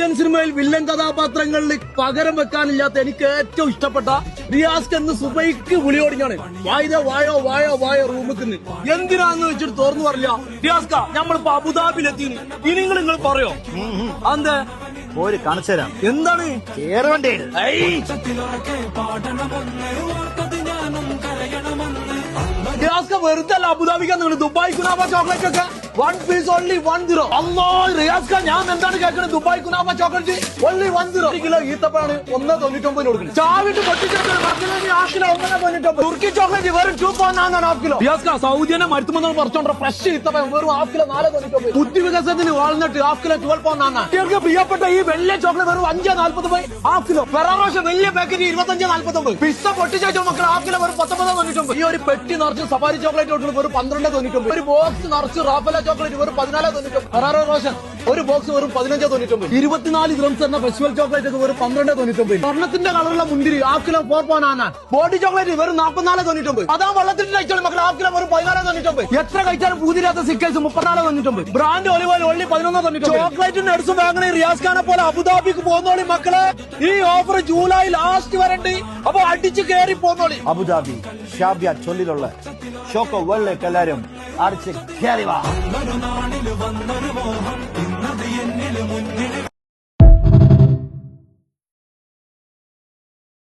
Villain സിനിമയിൽ villain കഥാപാത്രങ്ങളിൽ പകരം വെക്കാനില്ലാത്ത എനിക്ക് ഏറ്റവും ഇഷ്ടപ്പെട്ട റിയാസ് എന്ന് സുബൈക്ക് വിളിയോടിഞ്ഞാണ്. വായോ വായോ വായോ റൂമിൽ എന്തിനാന്ന് വെച്ചിട്ട് തുറന്നു പറഞ്ഞില്ല. റിയാസ്ക നമ്മളിപ്പോ അബുദാബിയിലെത്തി. ഇനി നിങ്ങൾ പറയോ അന്ത് ഒരു കാണിച്ചു തരാം. എന്താണ് കേറണ്ടേ? റിയാസ്ക വെറുതെ അല്ല അബുദാബിക്ക് നിങ്ങൾ ദുബായ് കുനാഫ ചോക്ലേറ്റ് ഒക്കെ 1 പീസ് ഓൺലി 10. അല്ലോ റിയാസ്ക ഞാൻ എന്താണ് കേൾക്കുന്നത്? ദുബായ് കുനാഫ ചോക്ലേറ്റ് ഓൺലി 10 കിലോ ഈത്തപ്പഴാണ് 1.99 കൊടുക്കുന്നത്. ചാവിട്ട് പൊട്ടിച്ചെടുത്ത് തുർക്കി ചോക്ലേറ്റ് വെറും 2.9 ഹാഫ് കിലോ. റിയാസ്ക സൗദിനെ മരുത്തുമെന്ന് പറിച്ചോണ്ട ഫ്രഷ് ഈത്തപ്പഴം വെറും ഹാഫ് കിലോ 4.99. ബുദ്ധി വികസനത്തിന് വാൾനട്ട് ഹാഫ് കിലോ 12.9. കുട്ടികൾക്ക് പ്രിയപ്പെട്ട ഈ വെള്ള ചോക്ലേറ്റ് വെറും 5.49 ഹാഫ് കിലോ. ഫെറാറോഷ വലിയ പാക്കറ്റ് 25.49. പിസ്സ പൊട്ടിച്ചേച്ച മക്കൾ ഹാഫ് കിലോ വെറും 19.99. ഈ ഒരു പെട്ടി നിറച്ച് സഫാരി ചോക്ലേറ്റ് കൊടുക്കുന്നത് വെറും 12.99. ഒരു ബോക്സ് നിറച്ച് റാഫല ചോക്ലേറ്റ് വെറും 14.99. ഫെറാറോ റോഷൻ ഒരു ബോക്സ് വെറും 15.99. 24 ഗ്രംസ് എന്ന ഫെസ്റ്റിവൽ ചോക്ലേറ്റ് ഒക്കെ വെറും 12.99. സ്വർണ്ണത്തിന്റെ കളറുള്ള മുന്തിരി ഹാഫ് കിലോ 4.9. ബോഡി ചോക്ലേറ്റ് വെറും 44.99. അതാ വെള്ളത്തിന്റെ കഴിച്ചാൽ മക്കൾ ഹാഫ് കിലോ വെറും 16.99. എത്ര കഴിച്ചാലും പൂതിരാത്ത സിക്കേഴ്സ് 34.99. Brand olive oil only 11.99. ചോക്ലേറ്റും നട്സും വാങ്ങണേ റിയാസ് ഖാനെ പോലെ അബുദാബിക്ക് പോകുന്നോളി മക്കളെ. ഈ ഓഫർ ജൂലൈ ലാസ്റ്റ് വരണ്ട്. അപ്പൊ അടിച്ചു കയറി പോന്നോളി. അബുദാബി ഷാബിയ ചൊല്ലിലുള്ള ഷോക്കോ വേൾഡിലേക്ക് എല്ലാരും അടിച്ച് കയറി വാ.